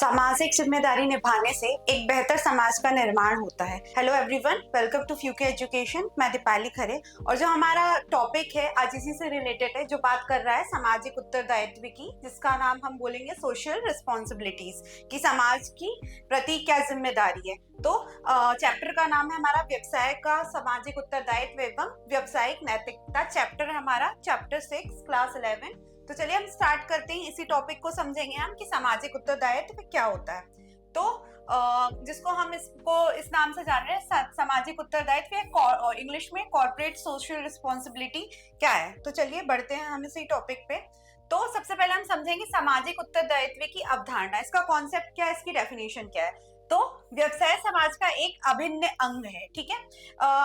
सामाजिक जिम्मेदारी निभाने से एक बेहतर समाज का निर्माण होता है। हेलो एवरीवन, वेलकम टू फ्यूके एजुकेशन। मैं दीपाली खरे और जो हमारा टॉपिक है आज इसी से रिलेटेड है, जो बात कर रहा है सामाजिक उत्तरदायित्व की, जिसका नाम हम बोलेंगे सोशल रिस्पॉन्सिबिलिटीज, कि समाज की प्रति क्या जिम्मेदारी है। तो चैप्टर का नाम है हमारा व्यवसाय का सामाजिक उत्तरदायित्व एवं व्यावसायिक नैतिकता। चैप्टर है हमारा चैप्टर 6 क्लास 11। तो चलिए हम स्टार्ट करते हैं। इसी टॉपिक को समझेंगे हम कि सामाजिक उत्तरदायित्व क्या होता है। तो जिसको हम इस नाम से जान रहे हैं सामाजिक उत्तरदायित्व, या इंग्लिश में कॉर्पोरेट सोशल रिस्पॉन्सिबिलिटी क्या है। तो चलिए बढ़ते हैं हम इसी टॉपिक पे। तो सबसे पहले हम समझेंगे सामाजिक उत्तरदायित्व की अवधारणा, इसका कॉन्सेप्ट क्या है, इसकी डेफिनेशन क्या है। तो व्यवसाय समाज का एक अभिन्न अंग है, ठीक है।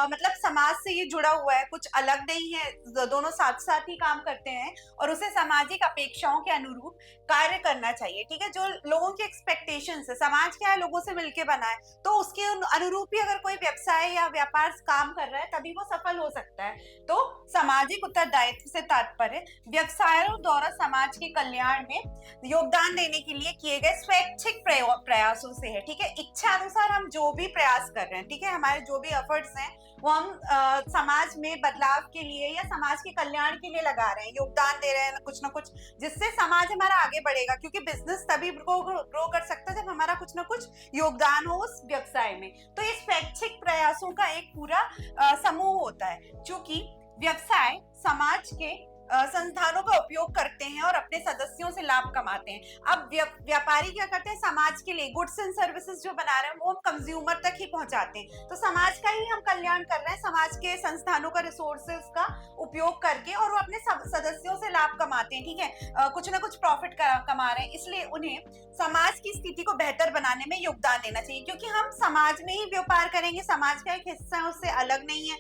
मतलब समाज से ये जुड़ा हुआ है, कुछ अलग नहीं है, दोनों साथ साथ ही काम करते हैं और उसे सामाजिक अपेक्षाओं के अनुरूप कार्य करना चाहिए, ठीक है। जो लोगों की एक्सपेक्टेशंस है, समाज क्या है, लोगों से मिलके बना है, तो उसके अनुरूप ही अगर कोई व्यवसाय या व्यापार काम कर रहा है तभी वो सफल हो सकता है। तो सामाजिक उत्तरदायित्व से तात्पर्य व्यवसायों द्वारा समाज के कल्याण में योगदान देने के लिए किए गए स्वैच्छिक प्रयासों से है, ठीक है। इच्छा अनुसार हम जो भी प्रयास कर रहे हैं, ठीक है, हमारे जो भी एफर्ट्स हैं वो हम समाज में बदलाव के लिए या समाज के कल्याण के लिए लगा रहे हैं, योगदान दे रहे हैं कुछ ना कुछ, जिससे समाज हमारा आगे बढ़ेगा। क्योंकि बिजनेस तभी ग्रो कर सकता है जब हमारा कुछ ना कुछ योगदान हो उस व्यवसाय में। तो ये स्वैच्छिक प्रयासों का एक पूरा समूह होता है। चूंकि व्यवसाय समाज के संस्थानों का उपयोग करते हैं और अपने सदस्यों से लाभ कमाते हैं। अब व्यापारी क्या करते हैं, समाज के लिए गुड्स एंड सर्विसेज जो बना रहे हैं वो हम कंज्यूमर तक ही पहुंचाते हैं। तो समाज का ही हम कल्याण कर रहे हैं, समाज के संस्थानों का रिसोर्सेज का उपयोग करके, और वो अपने सदस्यों से लाभ कमाते हैं, ठीक है। कुछ ना कुछ प्रॉफिट कमा रहे हैं, इसलिए उन्हें समाज की स्थिति को बेहतर बनाने में योगदान देना चाहिए। क्योंकि हम समाज में ही व्यापार करेंगे, समाज का एक हिस्सा है, उससे अलग नहीं है।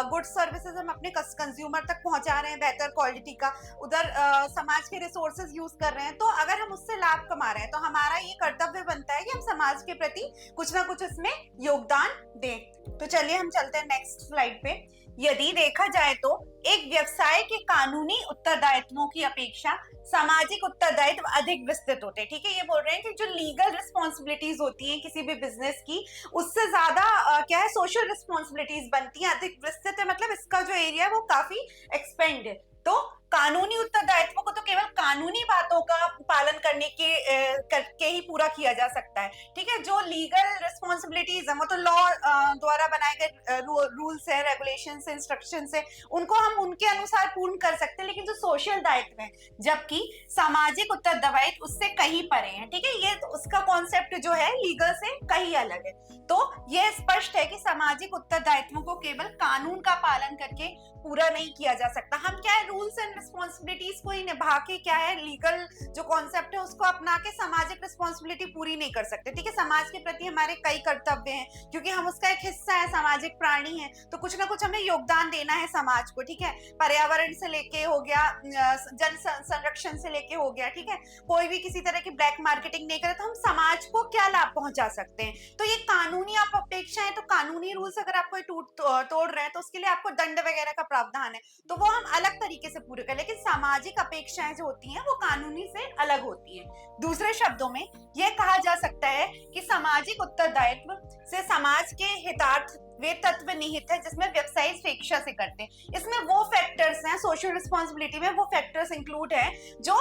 गुड्स सर्विसेज हम अपने कंज्यूमर तक पहुंचा रहे हैं बेहतर क्वालिटी का, उधर समाज के रिसोर्सेज यूज कर रहे हैं। तो अगर हम उससे लाभ कमा रहे हैं तो हमारा ये कर्तव्य बनता है कि हम समाज के प्रति कुछ ना कुछ उसमें योगदान दें। तो चलिए हम चलते हैं नेक्स्ट स्लाइड पे। यदि देखा जाए तो एक व्यवसाय के कानूनी उत्तरदायित्वों की अपेक्षा सामाजिक उत्तरदायित्व अधिक विस्तृत होते हैं, ठीक है। ये बोल रहे हैं कि जो लीगल रिस्पॉन्सिबिलिटीज होती हैं किसी भी बिजनेस की, उससे ज्यादा क्या है, सोशल रिस्पॉन्सिबिलिटीज बनती हैं, अधिक विस्तृत है। मतलब इसका जो एरिया है वो काफी एक्सपेंड है। तो कानूनी उत्तरदायित्व को तो केवल कानूनी बातों का पालन करके ही पूरा किया जा सकता है, ठीक है। जो लीगल रिस्पॉन्सिबिलिटीज है वो तो लॉ द्वारा बनाए गए रूल्स है, रेगुलेशंस है, इंस्ट्रक्शंस है, उनको हम उनके अनुसार पूर्ण कर सकते हैं। लेकिन जो सोशल दायित्व है, जबकि सामाजिक उत्तरदायित्व उससे कहीं परे है, ठीक है। ये उसका कॉन्सेप्ट जो है लीगल से कहीं अलग है। तो यह स्पष्ट है कि सामाजिक उत्तरदायित्वों को केवल कानून का पालन करके पूरा नहीं किया जा सकता। हम क्या है, रूल्स एंड रिस्पॉन्सिबिलिटीज को ही निभा के क्या है, लीगल जो कॉन्सेप्ट है उसको अपना के सामाजिक रिस्पॉन्सिबिलिटी पूरी नहीं कर सकते, ठीक है। समाज के प्रति हमारे कई कर्तव्य हैं, क्योंकि हम उसका एक हिस्सा है, सामाजिक प्राणी है, तो कुछ ना कुछ हमें योगदान देना है समाज को, ठीक है। पर्यावरण से लेके हो गया, जन संरक्षण से लेके हो गया, ठीक है। कोई भी किसी तरह की ब्लैक मार्केटिंग नहीं करे तो हम समाज को क्या लाभ पहुंचा सकते हैं। तो ये कानूनी आप अपेक्षाएं, तो कानूनी रूल्स अगर आप कोई तोड़ रहे हैं तो उसके लिए आपको दंड वगैरह का प्रावधान है, तो वो हम अलग तरीके से पूरे करें। लेकिन सामाजिक अपेक्षाएं जो होती हैं वो कानूनी से अलग होती हैं। दूसरे शब्दों में यह कहा जा सकता है कि सामाजिक उत्तरदायित्व से समाज के हितार्थ वे तत्व निहित है जिसमें व्यवसायी स्वेच्छा से करते हैं। इसमें वो फैक्टर्स हैं, सोशल रिस्पॉन्सिबिलिटी में वो फैक्टर्स इंक्लूड है जो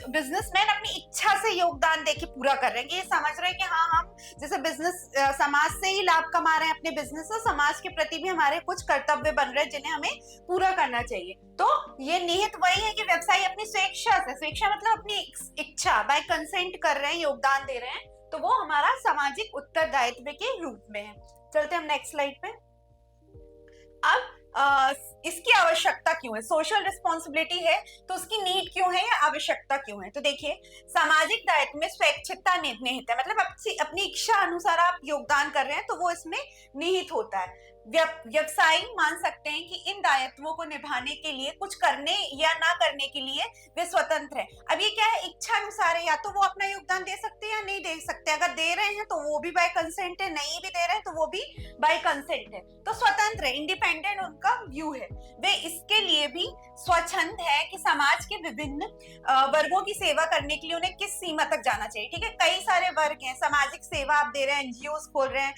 बिजनेसमैन अपनी इच्छा से योगदान देके पूरा कर रहे हैं। ये समझ रहे हैं कि हाँ, हम जैसे बिजनेस समाज से ही लाभ कमा रहे हैं अपने बिजनेस से, समाज के प्रति भी हमारे कुछ कर्तव्य बन रहे हैं जिन्हें हमें पूरा करना चाहिए। तो ये निहित वही है कि व्यवसायी अपनी स्वेच्छा मतलब अपनी इच्छा, बाय कंसेंट कर रहे हैं, योगदान दे रहे हैं, तो वो हमारा सामाजिक उत्तरदायित्व के रूप में है। चलते हम नेक्स्ट स्लाइड पे। अब इसकी आवश्यकता क्यों है, सोशल रिस्पॉन्सिबिलिटी है तो उसकी नीड क्यों है या आवश्यकता क्यों है। तो देखिए, सामाजिक दायित्व में स्वैच्छिकता निहित है, मतलब अपनी इच्छा अनुसार आप योगदान कर रहे हैं तो वो इसमें निहित होता है। व्यवसायी मान सकते हैं कि इन दायित्वों को निभाने के लिए कुछ करने या ना करने के लिए वे स्वतंत्र हैं। अब ये क्या है, इच्छा अनुसार है, या तो वो अपना योगदान दे सकते हैं या नहीं दे सकते। अगर दे रहे हैं तो वो भी बाय कंसेंट है, नहीं भी दे रहे हैं तो वो भी बाय कंसेंट है। तो स्वतंत्र है, इंडिपेंडेंट उनका व्यू है। वे इसके लिए भी स्वच्छंद है कि समाज के विभिन्न वर्गों की सेवा करने के लिए उन्हें किस सीमा तक जाना चाहिए। ठीक है, कई सारे वर्ग हैं, सामाजिक सेवा आप दे रहे हैं, एनजीओ खोल रहे हैं,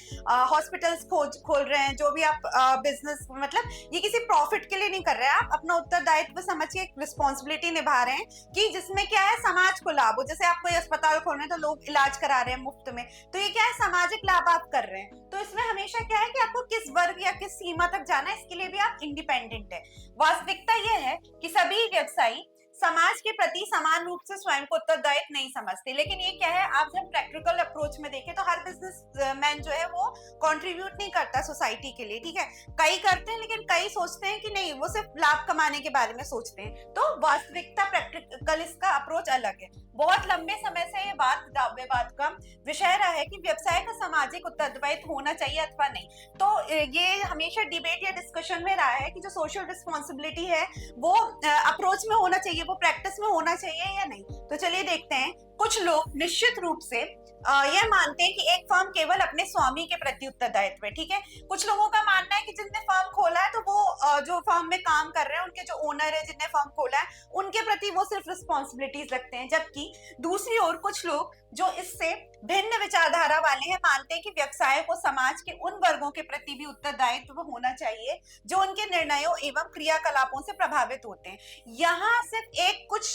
हॉस्पिटल्स खोल रहे हैं, जो भी आप बिजनेस, मतलब ये किसी प्रॉफिट के लिए नहीं कर रहे हैं, आप अपना उत्तरदायित्व समझ के एक रिस्पॉन्सिबिलिटी निभा रहे हैं कि जिसमें क्या है समाज को लाभ हो। जैसे आप कोई अस्पताल खोल रहे हैं तो लोग इलाज करा रहे हैं मुफ्त में, तो ये क्या है सामाजिक लाभ आप कर रहे हैं। तो इसमें हमेशा क्या है कि आपको किस वर्ग या किस सीमा तक जाना है, इसके लिए भी आप इंडिपेंडेंट है। वास्तविकता यह है कि सभी व्यवसायी समाज के प्रति समान रूप से स्वयं को उत्तरदायित्व नहीं समझते। लेकिन ये क्या है, आप जब प्रैक्टिकल अप्रोच में देखें तो हर बिजनेसमैन जो है वो कंट्रीब्यूट नहीं करता सोसाइटी के लिए। ठीक है, कई करते हैं लेकिन कई सोचते हैं कि नहीं, वो सिर्फ लाभ कमाने के बारे में सोचते हैं। तो वास्तविकता प्रैक्टिकल इसका अप्रोच अलग है। बहुत लंबे समय से ये विवाद का विषय रहा है कि व्यवसाय का सामाजिक उत्तरदायित्व होना चाहिए अथवा नहीं। तो ये हमेशा डिबेट या डिस्कशन में रहा है कि जो सोशल रिस्पॉन्सिबिलिटी है वो अप्रोच में होना चाहिए, वो प्रैक्टिस में होना चाहिए या नहीं। तो चलिए देखते हैं। कुछ लोग निश्चित रूप से यह मानते हैं कि एक फर्म केवल अपने स्वामी के प्रति उत्तरदायित्व है। ठीक है, कुछ लोगों का मानना है कि जिनने फर्म खोला है तो वो जो फर्म में काम कर रहे हैं, उनके जो ओनर है जिनने फर्म खोला है, उनके प्रति वो सिर्फ रिस्पॉन्सिबिलिटीज रखते हैं। जबकि दूसरी ओर कुछ लोग जो इससे भिन्न विचारधारा वाले हैं मानते हैं कि व्यवसाय को समाज के उन वर्गों के प्रति भी उत्तरदायित्व होना चाहिए जो उनके निर्णयों एवं क्रियाकलापों से प्रभावित होते हैं। यहाँ सिर्फ एक कुछ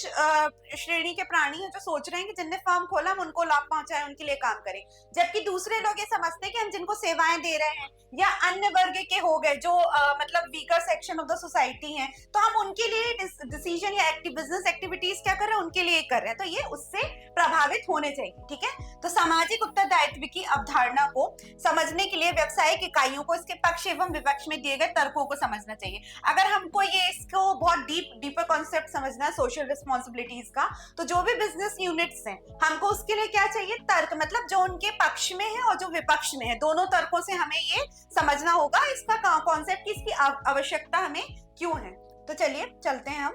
श्रेणी के प्राणी हैं जो सोच रहे हैं कि जिनने फर्म खोला हम उनको लाभ पहुंचाए, उनके लिए काम करें। जबकि दूसरे लोग ये समझते हैं कि हम जिनको सेवाएं दे रहे हैं या अन्य वर्ग के हो गए जो मतलब weaker section of the society हैं, तो हम उनके लिए डिसीजन या बिजनेस एक्टिविटीज क्या कर रहे हैं, उनके लिए कर रहे हैं। तो ये उससे प्रभावित होने चाहिए। ठीक है, तो सामाजिक उत्तरदायित्व की अवधारणा को समझने के लिए व्यवसायिक इकाइयों को इसके पक्ष एवं विपक्ष में दिए गए तर्कों को समझना चाहिए। अगर हमको ये इसको बहुत डीपर कॉन्सेप्ट समझना है सोशल रिस्पॉन्सिबिलिटीज का, तो जो भी बिजनेस यूनिट्स हैं हमको उसके लिए क्या चाहिए, तर्क, मतलब जो उनके पक्ष में है और जो विपक्ष में है, दोनों तर्कों से हमें ये समझना होगा इसका कॉन्सेप्ट की इसकी आवश्यकता हमें क्यों है। तो चलिए चलते हैं हम।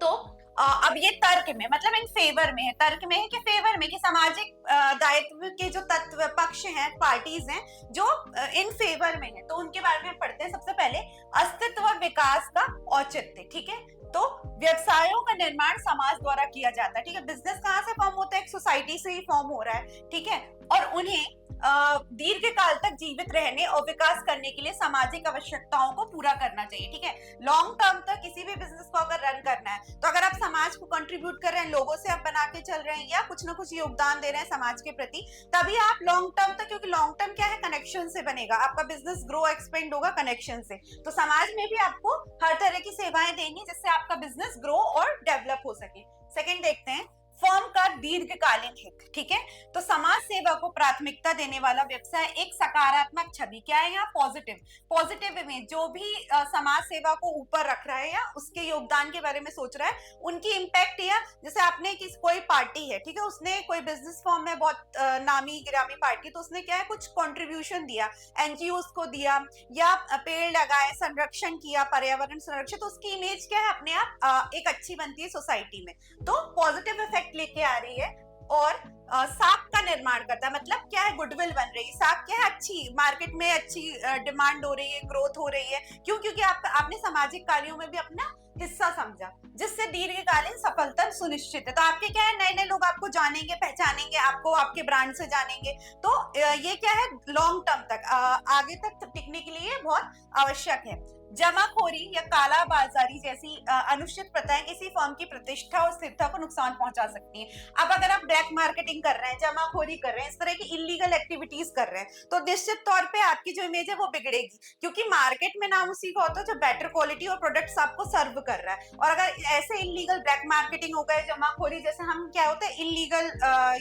तो अब ये तर्क में, मतलब इन फेवर में है, तर्क में है कि फेवर में कि सामाजिक दायित्व के जो तत्व पक्ष हैं, पार्टीज हैं जो इन फेवर में है, तो उनके बारे में पढ़ते हैं। सबसे पहले अस्तित्व और विकास का औचित्य। ठीक है, तो व्यवसायों का निर्माण समाज द्वारा किया जाता है। ठीक है, बिजनेस कहाँ से फॉर्म होता है, एक सोसाइटी से ही फॉर्म हो रहा है। ठीक है, और उन्हें दीर्घ काल तक जीवित रहने और विकास करने के लिए सामाजिक आवश्यकताओं को पूरा करना चाहिए। ठीक है, लॉन्ग टर्म तक किसी भी बिजनेस को अगर रन करना है तो अगर आप समाज को कंट्रीब्यूट कर रहे हैं, लोगों से आप बना के चल रहे हैं या कुछ ना कुछ योगदान दे रहे हैं समाज के प्रति, तभी आप लॉन्ग टर्म तक, क्योंकि लॉन्ग टर्म क्या है, कनेक्शन से बनेगा, आपका बिजनेस ग्रो एक्सपेंड होगा कनेक्शन से। तो समाज में भी आपको हर तरह की सेवाएं देनी जिससे आपका बिजनेस ग्रो और डेवलप हो सके। सेकेंड देखते हैं, फर्म का दीर्घकालीन हित। ठीक है, तो समाज सेवा को प्राथमिकता देने वाला व्यवसाय एक सकारात्मक छवि, क्या है यहाँ, पॉजिटिव में जो भी समाज सेवा को ऊपर रख रहा है या उसके योगदान के बारे में सोच रहा है, उनकी इम्पैक्ट, या जैसे आपने कोई पार्टी है, ठीक है, उसने कोई बिजनेस फॉर्म में बहुत नामी गिरामी पार्टी, तो उसने क्या है कुछ कंट्रीब्यूशन दिया, एनजीओ को दिया या पेड़ लगाए, संरक्षण किया, पर्यावरण संरक्षण, तो उसकी इमेज क्या है अपने आप एक अच्छी बनती है सोसाइटी में, तो पॉजिटिव इफेक्ट लेके आ रही है। और साख का निर्माण करता है, मतलब क्या है, गुडविल बन रही है, साख क्या है, अच्छी मार्केट में अच्छी डिमांड हो रही है, ग्रोथ हो रही है। क्यों, क्योंकि आपने सामाजिक कार्यों में भी अपना हिस्सा समझा, जिससे दीर्घकालीन सफलता सुनिश्चित है। तो आपके क्या है, नए नए लोग आपको जानेंगे, पहचानेंगे, आपको आपके ब्रांड से जानेंगे। तो ये क्या है, लॉन्ग टर्म तक आगे तक टिकने के लिए बहुत आवश्यक है। जमाखोरी या काला बाजारी जैसी अनुचित प्रथाएं किसी फर्म की प्रतिष्ठा और स्थिरता को नुकसान पहुंचा सकती हैं। अब अगर आप ब्लैक मार्केटिंग कर रहे हैं, जमाखोरी कर रहे हैं, इस तरह की इलीगल एक्टिविटीज कर रहे हैं, तो निश्चित तौर पे आपकी जो इमेज है वो बिगड़ेगी, क्योंकि मार्केट में नाम उसी का होता है जो बेटर क्वालिटी और प्रोडक्ट्स आपको सर्व कर रहा है। और अगर ऐसे इलीगल ब्लैक मार्केटिंग हो गए, जमाखोरी जैसे हम क्या होता है इलीगल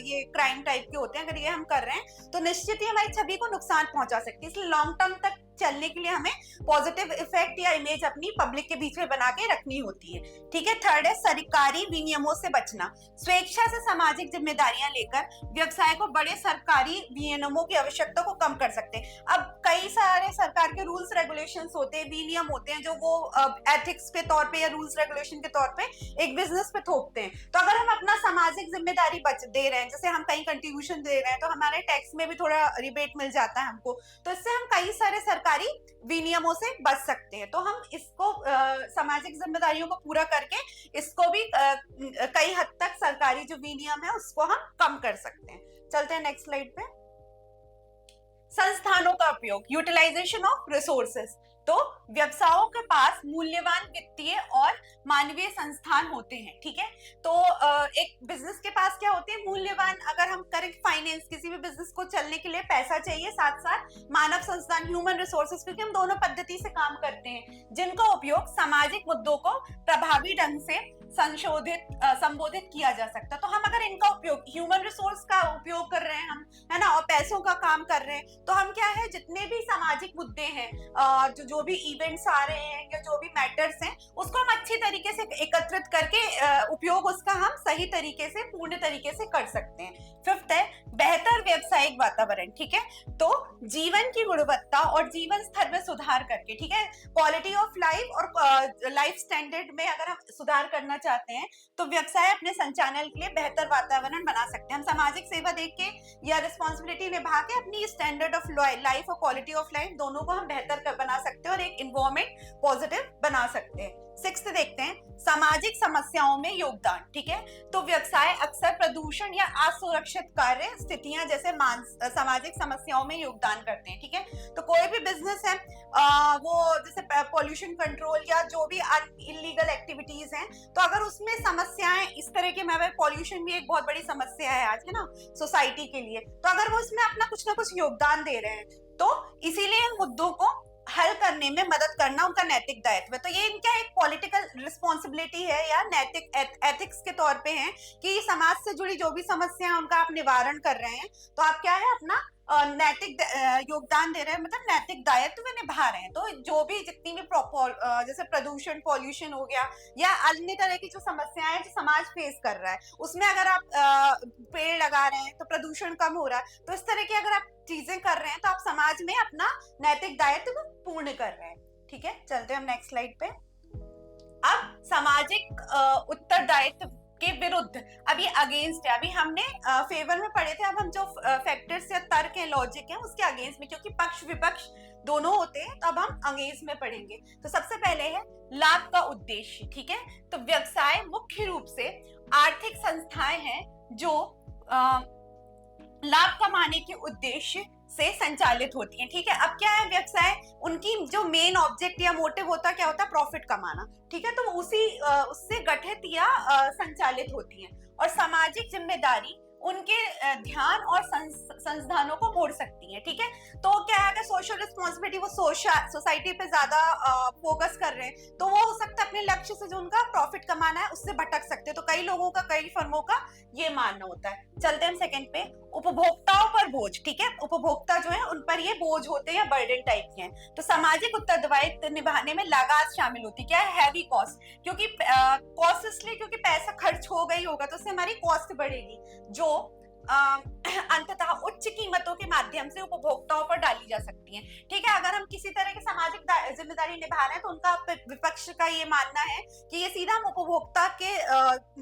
ये क्राइम टाइप के होते हैं, अगर ये हम कर रहे हैं तो निश्चित ही हमारी छवि को नुकसान पहुंचा सकती है। इसलिए लॉन्ग टर्म तक चलने के लिए हमें पॉजिटिव इफेक्ट या इमेज अपनी पब्लिक के बीच में बना के रखनी होती है, ठीक है। थर्ड है सरकारी विनियमों से बचना, स्वेच्छा से सामाजिक जिम्मेदारियां लेकर व्यवसाय को बड़े सरकारी विनियमों की आवश्यकता को कम कर सकते हैं। अब कई सारे सरकार के रूल्स रेगुलेशंस होते हैं, विनियम होते हैं, जो वो एथिक्स के तौर पे या रूल्स रेगुलेशन के तौर पे एक बिजनेस पे थोपते हैं। तो अगर हम अपना सामाजिक जिम्मेदारी बच दे रहे हैं, जैसे हम कहीं कंट्रीब्यूशन दे रहे हैं तो हमारे टैक्स में भी थोड़ा रिबेट मिल जाता है हमको, तो इससे हम कई सारे सरकारी विनियमों से बच सकते हैं। तो हम इसको सामाजिक जिम्मेदारियों को पूरा करके इसको भी कई हद तक सरकारी जो विनियम है उसको हम कम कर सकते हैं। चलते हैं नेक्स्ट स्लाइड पे। संस्थानों का उपयोग, यूटिलाइजेशन ऑफ रिसोर्सेस। तो व्यवसायों के पास मूल्यवान वित्तीय और मानवीय संस्थान होते हैं, ठीक है। तो एक बिजनेस के पास क्या होते हैं, मूल्यवान, अगर हम करें फाइनेंस, किसी भी बिजनेस को चलने के लिए पैसा चाहिए, साथ साथ मानव संस्थान, ह्यूमन रिसोर्सेज, क्योंकि हम दोनों पद्धति से काम करते हैं, जिनका उपयोग सामाजिक मुद्दों को प्रभावी ढंग से संबोधित किया जा सकता है। तो हम अगर इनका उपयोग, ह्यूमन रिसोर्स का उपयोग कर रहे हैं हम, है ना, और पैसों का काम कर रहे हैं, तो हम क्या है, जितने भी सामाजिक मुद्दे हैं, जो भी इवेंट्स आ रहे हैं या जो भी मैटर्स हैं, उसको हम अच्छी तरीके से एकत्रित करके उपयोग उसका हम सही तरीके से, पूर्ण तरीके से कर सकते हैं। फिफ्थ है बेहतर व्यावसायिक वातावरण, ठीक है। तो जीवन की गुणवत्ता और जीवन स्तर में सुधार करके, ठीक है, क्वालिटी ऑफ लाइफ और लाइफ स्टैंडर्ड में अगर हम सुधार करना चाहते हैं तो व्यवसाय अपने संचालन के लिए बेहतर वातावरण बना सकते हैं। हम सामाजिक सेवा देख के या रिस्पॉन्सिबिलिटी निभा के अपनी स्टैंडर्ड ऑफ लाइफ और क्वालिटी ऑफ लाइफ दोनों को हम बेहतर बना सकते हैं और एक एनवायरमेंट पॉजिटिव बना सकते हैं। सिक्स्थ देखते हैं सामाजिक समस्याओं में योगदान, ठीक है। तो व्यवसाय अक्सर प्रदूषण या असुरक्षित कार्य स्थितियां जैसे सामाजिक समस्याओं में योगदान करते हैं, ठीक है। तो कोई भी बिजनेस है, वो जैसे पॉल्यूशन कंट्रोल या जो भी इलीगल एक्टिविटीज हैं, तो अगर उसमें समस्याएं इस तरह के, मैं पॉल्यूशन भी एक बहुत बड़ी समस्या है आज, है ना, सोसाइटी के लिए, तो अगर वो इसमें अपना कुछ ना कुछ योगदान दे रहे हैं, तो इसीलिए इन मुद्दों को हल करने में मदद करना उनका नैतिक दायित्व है। तो ये इनका एक पॉलिटिकल रिस्पॉन्सिबिलिटी है या नैतिक एथिक्स के तौर पे है कि समाज से जुड़ी जो भी समस्या है उनका आप निवारण कर रहे हैं, तो आप क्या है, अपना नैतिक योगदान दे रहे हैं, मतलब नैतिक दायित्व निभा रहे हैं। तो जो भी जितनी भी जैसे प्रदूषण, पॉल्यूशन हो गया या अन्य तरह की जो समस्याएं जो समाज फेस कर रहा है, उसमें अगर आप पेड़ लगा रहे हैं तो प्रदूषण कम हो रहा है। तो इस तरह की अगर आप चीजें कर रहे हैं तो आप समाज में अपना नैतिक दायित्व पूर्ण कर रहे हैं, ठीक है। चलते हैं हम नेक्स्ट स्लाइड पे। अब सामाजिक उत्तरदायित्व के विरुद्ध, अभी अगेंस्ट है, अभी हमने फेवर में पढ़े थे, अब हम जो फैक्टर्स या तर्क है, लॉजिक है, उसके अगेंस्ट में, क्योंकि पक्ष विपक्ष दोनों होते हैं, तो अब हम अगेंस्ट में पढ़ेंगे। तो सबसे पहले है लाभ का उद्देश्य, ठीक है। तो व्यवसाय मुख्य रूप से आर्थिक संस्थाएं हैं जो लाभ कमाने के उद्देश्य से संचालित होती हैं, ठीक है। अब क्या है, व्यवसाय उनकी जो मेन ऑब्जेक्ट या मोटिव होता है, क्या होता है, प्रॉफिट कमाना, ठीक है। तो उससे गठित या संचालित होती हैं, और सामाजिक जिम्मेदारी उनके ध्यान और संसाधनों को मोड़ सकती है, ठीक है। तो क्या है, अगर सोशल रिस्पॉन्सिबिलिटी, वो सोसाइटी पे ज्यादा फोकस कर रहे हैं, तो वो हो सकता है अपने लक्ष्य से, जो उनका प्रॉफिट कमाना है, उससे भटक सकते हैं। तो कई लोगों का, कई फर्मों का ये मानना होता है। चलते हैं हम सेकंड पे, उपभोक्ताओं पर बोझ, ठीक है। उपभोक्ता जो है उन पर ये बोझ होते हैं या बर्डन टाइप के हैं। तो सामाजिक उत्तरदायित्व निभाने में लागत शामिल होती है, क्या है, हैवी कॉस्ट, क्योंकि कॉस्ट इसलिए क्योंकि पैसा खर्च हो गई होगा, तो उससे हमारी कॉस्ट बढ़ेगी, जो अंततः उच्च कीमतों के माध्यम से उपभोक्ताओं पर डाली जा सकती हैं, ठीक है। अगर हम किसी तरह की सामाजिक जिम्मेदारी निभा रहे हैं, तो उनका विपक्ष का ये मानना है कि ये सीधा हम उपभोक्ता के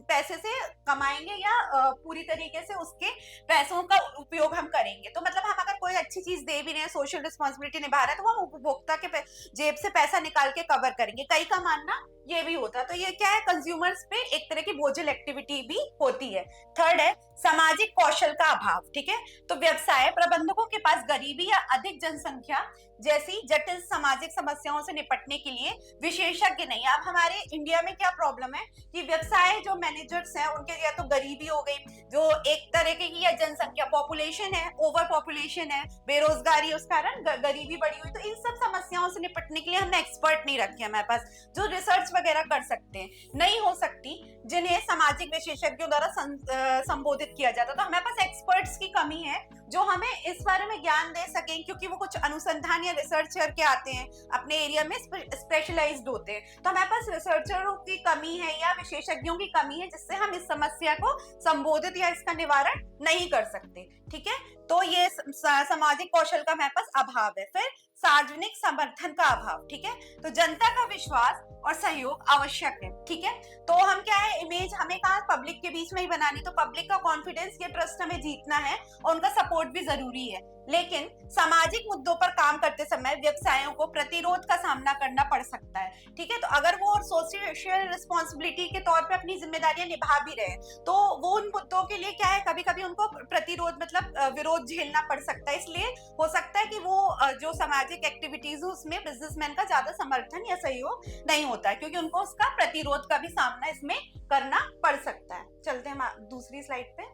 पैसे से कमाएंगे या पूरी तरीके से उसके पैसों का उपयोग हम करेंगे। तो मतलब हम अगर कोई अच्छी चीज दे भी रहे हैं, सोशल रिस्पॉन्सिबिलिटी निभा रहे हैं, तो हम उपभोक्ता के जेब से पैसा निकाल के कवर करेंगे। कई का मानना ये भी होता है। तो ये क्या है, कंज्यूमर्स पे एक तरह की बोझल एक्टिविटी भी होती है। थर्ड है सामाजिक कौशल का अभाव, ठीक है। तो व्यवसाय प्रबंधकों के पास गरीबी या अधिक जनसंख्या जैसी जटिल सामाजिक समस्याओं से निपटने के लिए विशेषज्ञ नहीं। अब हमारे इंडिया में क्या प्रॉब्लम है कि व्यवसाय जो मैनेजर्स हैं उनके या तो गरीबी हो गई, जो एक तरह की, या जनसंख्या, पॉपुलेशन है, ओवर पॉपुलेशन है, बेरोजगारी, उस कारण गरीबी बढ़ी हुई। तो इन सब समस्याओं से निपटने के लिए हमने एक्सपर्ट नहीं रखे हमारे पास, जो रिसर्च वगैरह कर सकते हैं, नहीं हो सकती, जिन्हें सामाजिक विशेषज्ञों द्वारा संबोधित किया जाता। तो हमारे पास एक्सपर्ट्स की कमी है, जो हमें इस बारे में ज्ञान दे सकें, क्योंकि वो कुछ अनुसंधान या रिसर्च करके आते हैं, अपने एरिया में स्पेशलाइज्ड होते हैं। तो हमारे पास रिसर्चरों की कमी है या विशेषज्ञों की कमी है, जिससे हम इस समस्या को संबोधित या इसका निवारण नहीं कर सकते। ठीक है, तो ये सामाजिक कौशल का हमारे पास अभाव है। फिर सार्वजनिक समर्थन का अभाव। ठीक है, तो जनता का विश्वास और सहयोग आवश्यक है। ठीक है, तो हम क्या है, इमेज हमें कहा पब्लिक के बीच में ही बनानी, तो पब्लिक का कॉन्फिडेंस या ट्रस्ट हमें जीतना है और उनका सपोर्ट भी जरूरी है। लेकिन सामाजिक मुद्दों पर काम करते समय व्यवसायों को प्रतिरोध का सामना करना पड़ सकता है। ठीक है, तो अगर वो सोशल रिस्पॉन्सिबिलिटी के तौर पे अपनी जिम्मेदारियां निभा भी रहे, तो वो उन मुद्दों के लिए क्या है, कभी कभी उनको प्रतिरोध मतलब विरोध झेलना पड़ सकता है। इसलिए हो सकता है कि वो जो सामाजिक एक्टिविटीज है उसमें बिजनेसमैन का ज्यादा समर्थन या सहयोग नहीं होता है, क्योंकि उनको उसका प्रतिरोध का भी सामना इसमें करना पड़ सकता है। चलते हैं दूसरी स्लाइड पे।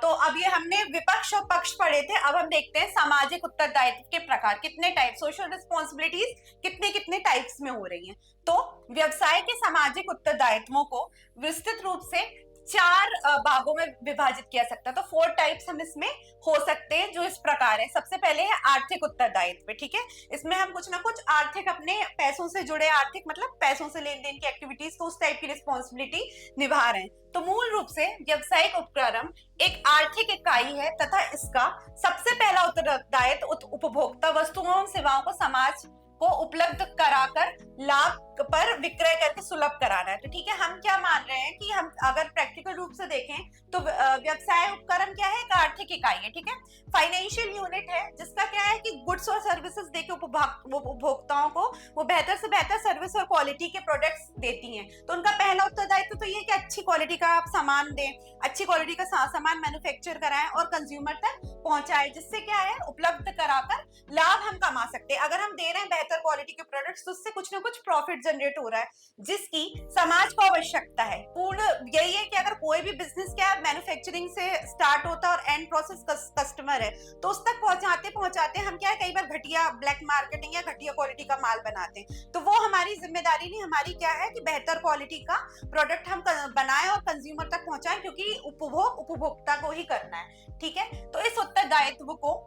तो अब ये हमने विपक्ष और पक्ष पढ़े थे, अब हम देखते हैं सामाजिक उत्तरदायित्व के प्रकार, कितने टाइप, सोशल रिस्पॉन्सिबिलिटीज कितने कितने टाइप्स में हो रही हैं। तो व्यवसाय के सामाजिक उत्तरदायित्वों को विस्तृत रूप से 4 भागों में विभाजित किया सकता है। तो 4 टाइप्स हम इसमें हो सकते हैं, जो इस प्रकार है। सबसे पहले है आर्थिक उत्तरदायित्व। ठीक है, इसमें हम कुछ ना कुछ आर्थिक, अपने पैसों से जुड़े आर्थिक मतलब पैसों से लेन देन की एक्टिविटीज, तो उस टाइप की रिस्पॉन्सिबिलिटी निभा रहे हैं। तो मूल रूप से व्यावसायिक उपक्रम एक आर्थिक इकाई है तथा इसका सबसे पहला उत्तरदायित्व उपभोक्ता वस्तुओं और सेवाओं को समाज को उपलब्ध कराकर लाभ पर विक्रय करके सुलभ कराना है। तो ठीक है, हम क्या मान रहे हैं कि हम अगर प्रैक्टिकल रूप से देखें तो व्यवसाय उपक्रम क्या है, एक आर्थिक इकाई है। ठीक है, फाइनेंशियल यूनिट है जिसका क्या है कि गुड्स और सर्विसेज देके उपभोक्ताओं को वो बेहतर से बेहतर सर्विस और क्वालिटी के प्रोडक्ट्स देती हैं। तो उनका पहला उत्तरदायित्व तो ये कि अच्छी क्वालिटी का आप सामान दें, अच्छी क्वालिटी का सामान मैन्युफैक्चर कराएं और कंज्यूमर तक पहुंचाएं, जिससे क्या है, उपलब्ध कराकर लाभ हम कमा सकते हैं। अगर हम दे रहे हैं बेहतर क्वालिटी के प्रोडक्ट्स, तो उससे कुछ ना कुछ प्रॉफिट जनरेट हो रहा है, जिसकी समाज को आवश्यकता है। पूर्ण यही है कि अगर कोई भी बिजनेस क्या मैन्युफैक्चरिंग से स्टार्ट होता है और एंड प्रोसेस कस्टमर है, तो उस तक पहुंचाते पहुंचाते हम क्या है, कई बार घटिया ब्लैक मार्केटिंग या घटिया क्वालिटी का माल बनाते हैं। तो वो हमारी जिम्मेदारी नहीं, हमारी क्या है कि बेहतर क्वालिटी का प्रोडक्ट हम बनाएं और कंज्यूमर तक पहुंचाएं, क्योंकि उपभोक्ता को ही करना है। ठीक है, तो इस उत्तरदायित्व को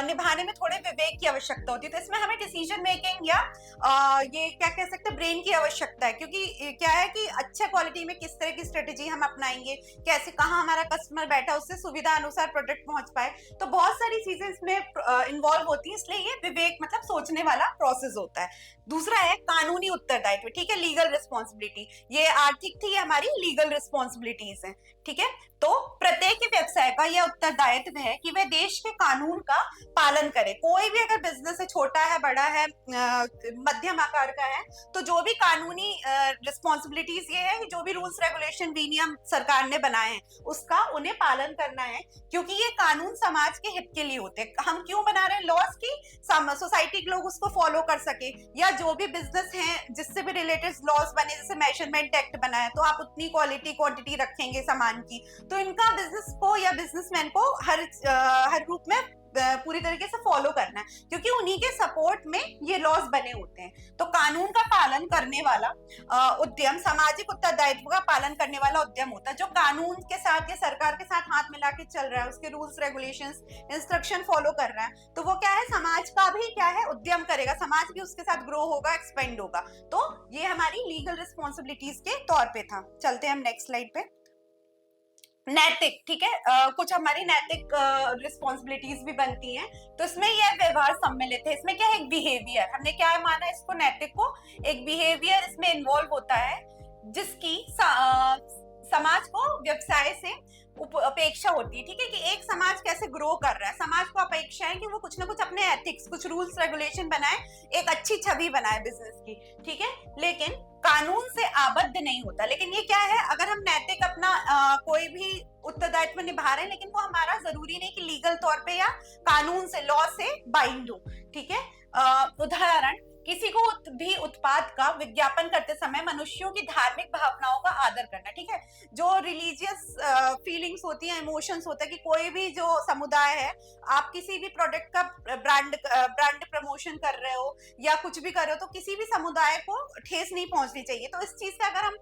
निभाने में थोड़े विवेक की आवश्यकता होती है। तो इसमें हमें डिसीजन मेकिंग या ये क्या कह सकते हैं, ब्रेन की आवश्यकता है, क्योंकि क्या है कि अच्छा क्वालिटी में किस तरह की स्ट्रेटेजी हम अपनाएंगे, कैसे कहाँ हमारा कस्टमर बैठा उससे सुविधा अनुसार प्रोडक्ट पहुंच पाए। तो बहुत सारी चीजें इसमें इन्वॉल्व होती है, इसलिए ये विवेक मतलब सोचने वाला प्रोसेस होता है। दूसरा है कानूनी उत्तरदायित्व। ठीक है, लीगल रिस्पॉन्सिबिलिटी, ये आर्थिक थी, ये हमारी लीगल रिस्पॉन्सिबिलिटीज है। ठीक है, तो प्रत्येक व्यवसाय का यह उत्तरदायित्व है कि वह देश के कानून का पालन करे। कोई भी अगर बिजनेस है, छोटा है, बड़ा है, मध्यम आकार का है, तो जो भी कानूनी रिस्पॉन्सिबिलिटीज ये है कि जो भी रूल्स रेगुलेशन विनियम सरकार ने बनाए हैं उसका उन्हें पालन करना है, क्योंकि ये कानून समाज के हित के लिए होते हैं। हम क्यों बना रहे हैं लॉस की, सोसाइटी के लोग उसको फॉलो कर सके, या जो भी बिजनेस है जिससे भी रिलेटेड लॉस बने, जैसे मेजरमेंट एक्ट बना है, तो आप उतनी क्वालिटी क्वांटिटी रखेंगे सामान की, तो इनका बिजनेस को या बिजनेसमैन को हर रूप में पूरी तरीके से फॉलो करना है, क्योंकि उन्हीं के सपोर्ट में ये लॉस बने होते हैं। तो कानून का पालन करने वाला उद्यम सामाजिक उत्तरदायित्व का पालन करने वाला उद्यम होता है, जो कानून के साथ या सरकार के साथ हाथ मिला के चल रहा है, उसके रूल्स रेगुलेशंस इंस्ट्रक्शन फॉलो कर रहा है, तो वो क्या है, समाज का भी क्या है, उद्यम करेगा, समाज भी उसके साथ ग्रो होगा, एक्सपेंड होगा। तो ये हमारी लीगल रिस्पॉन्सिबिलिटीज के तौर पे था। चलते हैं हम नेक्स्ट स्लाइड पे। नैतिक, ठीक है, कुछ हमारी नैतिक रिस्पॉन्सिबिलिटीज भी बनती हैं। तो इसमें यह व्यवहार सम्मिलित है। इसमें क्या है, एक बिहेवियर, हमने क्या माना इसको, नैतिक को, एक बिहेवियर इसमें इन्वॉल्व होता है, जिसकी समाज को व्यवसाय से अपेक्षा होती है। ठीक है, कि एक समाज कैसे ग्रो कर रहा है, समाज को अपेक्षा है कि वो कुछ ना कुछ अपने एथिक्स, कुछ रूल्स रेगुलेशन बनाए, एक अच्छी छवि बनाए बिजनेस की। ठीक है, लेकिन कानून से आबद्ध नहीं होता। लेकिन ये क्या है, अगर हम नैतिक अपना कोई भी उत्तरदायित्व निभा रहे हैं, लेकिन वो हमारा जरूरी नहीं कि लीगल तौर पे या कानून से, लॉ से बाइंड हो। ठीक है, उदाहरण, किसी को भी उत्पाद का विज्ञापन करते समय मनुष्यों की धार्मिक भावनाओं का आदर करना, ठीक है। जो रिलीजियस फीलिंग्स होती हैं, इमोशंस होता है कि कोई भी जो समुदाय है, आप किसी भी प्रोडक्ट का ब्रांड प्रमोशन कर रहे हो या कुछ भी कर रहे हो, तो किसी भी समुदाय को ठेस नहीं पहुंचनी चाहिए। तो इस चीज का अगर हम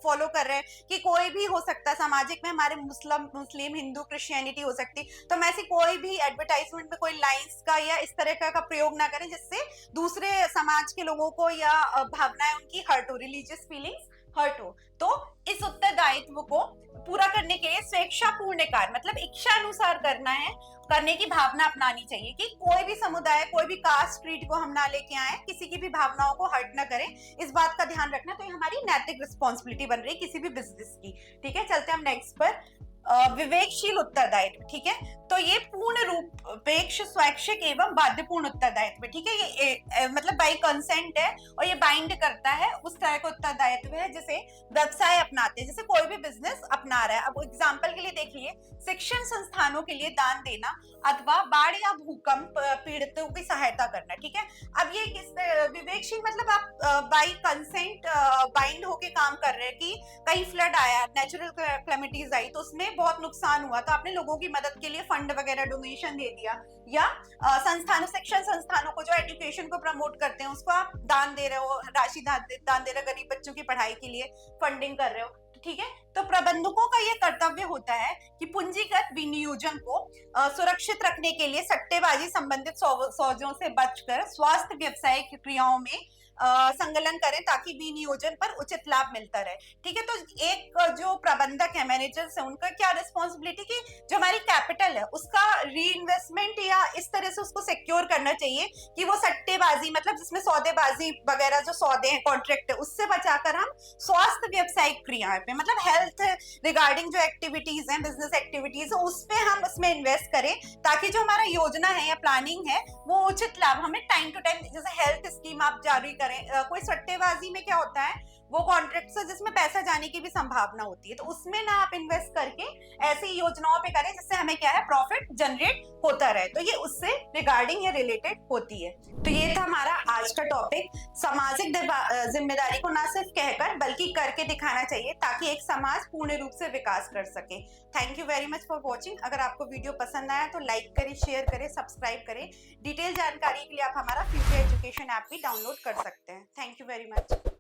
फॉलो कर रहे हैं कि कोई भी हो सकता है, सामाजिक में हमारे मुस्लिम हिंदू क्रिश्चियनिटी हो सकती, तो हम ऐसी कोई भी एडवर्टाइजमेंट में कोई लाइंस का या इस तरह का प्रयोग ना करें जिससे दूसरे समाज के लोगों को या भावनाएं उनकी हर्ट हो, रिलीजियस फीलिंग्स हर्ट हो। तो इस उत्तरदायित्व को पूरा करने के लिए स्वेच्छापूर्ण कार्य, मतलब इच्छा अनुसार करना है, करने की भावना अपनानी चाहिए कि कोई भी समुदाय, कोई भी कास्ट क्रीड को हम ना लेके आए, किसी की भी भावनाओं को हर्ट ना करें, इस बात का ध्यान रखना। तो ये हमारी नैतिक रिस्पॉन्सिबिलिटी बन रही है किसी भी बिजनेस की, ठीक है। चलते हैं हम नेक्स्ट पर, विवेकशील उत्तरदायित्व, ठीक है। तो ये पूर्ण रूपेक्ष, स्वैच्छिक एवं बाध्यपूर्ण उत्तरदायित्व, ठीक है। ये मतलब बाई कंसेंट है और ये बाइंड करता है, उस तरह का उत्तरदायित्व है जिसे व्यवसाय अपनाते हैं, जैसे कोई भी बिजनेस अपना रहा है। अब एग्जांपल के लिए देखिए, शिक्षण संस्थानों के लिए दान देना अथवा बाढ़ या भूकंप पीड़ितों की सहायता करना, ठीक है। अब ये किस विवेकशील, मतलब आप बाई कंसेंट बाइंड होके काम कर रहे हैं कि कहीं फ्लड आया, नेचुरल क्लेमिटीज आई, तो उसमें बहुत नुकसान हुआ, तो आपने लोगों की मदद के लिए फंड वगैरह डोनेशन दे दिया, या संस्थानों, शिक्षण संस्थानों को जो एजुकेशन को प्रमोट करते हैं उसको आप दान दे रहे हो, राशि दान दे रहे हो, गरीब बच्चों की पढ़ाई के लिए फंडिंग कर रहे हो, ठीक है। तो प्रबंधकों का यह कर्तव्य होता है कि पूंजीगत विनियोजन को सुरक्षित रखने के लिए सट्टेबाजी संबंधित सौदों से बचकर स्वास्थ्य व्यवसायिक क्रियाओं में संकलन करें ताकि विनियोजन पर उचित लाभ मिलता रहे, ठीक है। तो एक जो प्रबंधक है, मैनेजर्स है, उनका क्या रिस्पॉन्सिबिलिटी कि जो हमारी कैपिटल है उसका रीइन्वेस्टमेंट या इस तरह से उसको सिक्योर करना चाहिए कि वो सट्टेबाजी, मतलब जिसमें सौदेबाजी वगैरह जो सौदे हैं, कॉन्ट्रैक्ट है, उससे बचाकर हम स्वास्थ्य व्यवसायिक क्रियाएं पे, मतलब हेल्थ रिगार्डिंग जो एक्टिविटीज हैं, बिजनेस एक्टिविटीज, उस पे हम उसमें इन्वेस्ट करें ताकि जो हमारा योजना है या प्लानिंग है वो उचित लाभ हमें टाइम टू टाइम, जैसे हेल्थ स्कीम आप जारी करें। कोई सट्टेबाजी में क्या होता है, वो कॉन्ट्रैक्ट से जिसमें पैसा जाने की भी संभावना होती है, तो उसमें ना आप इन्वेस्ट करके ऐसी योजनाओं पे करें जिससे हमें क्या है, प्रॉफिट जनरेट होता रहे। तो ये उससे रिगार्डिंग या रिलेटेड होती है। तो ये था हमारा आज का टॉपिक। सामाजिक जिम्मेदारी को ना सिर्फ कहकर बल्कि करके दिखाना चाहिए ताकि एक समाज पूर्ण रूप से विकास कर सके। Thank you very much for watching. अगर आपको वीडियो पसंद आया तो लाइक करें, शेयर करें, सब्सक्राइब करें। डिटेल जानकारी के लिए आप हमारा फ्यूचर एजुकेशन ऐप भी डाउनलोड कर सकते हैं। Thank you very much.